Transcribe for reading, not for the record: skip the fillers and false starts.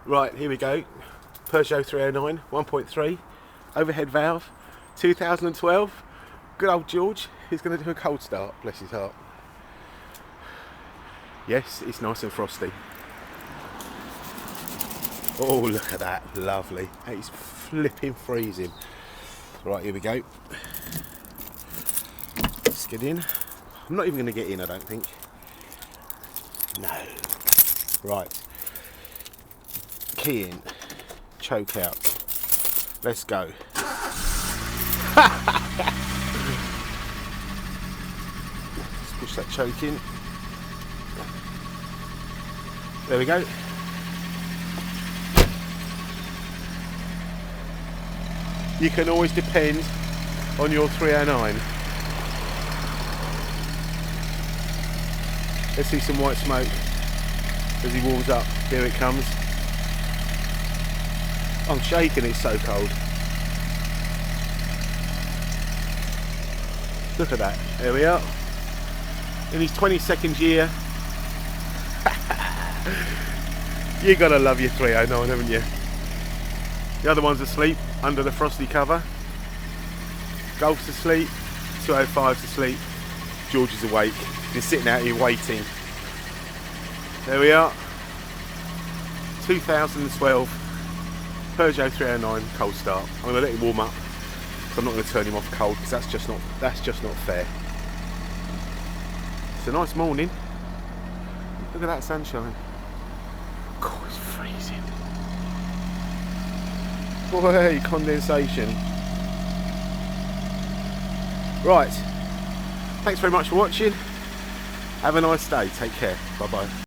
Right, here we go. Peugeot 309, 1.3, overhead valve, 2012. Good old George. He's going to do a cold start, bless his heart. Yes, it's nice and frosty. Oh, look at that, lovely. It's flipping freezing. Right, here we go. Let's get in. I'm not even going to get in, I don't think. No. Right. Key in. Choke out. Let's go. Let's push that choke in. There we go. You can always depend on your 309. Let's see some white smoke as he warms up. Here it comes. I'm shaking, it's so cold. Look at that. There we are. In his 22nd year. You gotta love your 309, haven't you? The other one's asleep under the frosty cover. Golf's asleep. 205's asleep. George is awake. He's sitting out here waiting. There we are. 2012 Peugeot 309 cold start. I'm going to let him warm up. So I'm not going to turn him off cold because that's just not fair. It's a nice morning. Look at that sunshine. God, it's freezing. Boy, condensation. Right. Thanks very much for watching. Have a nice day. Take care. Bye bye.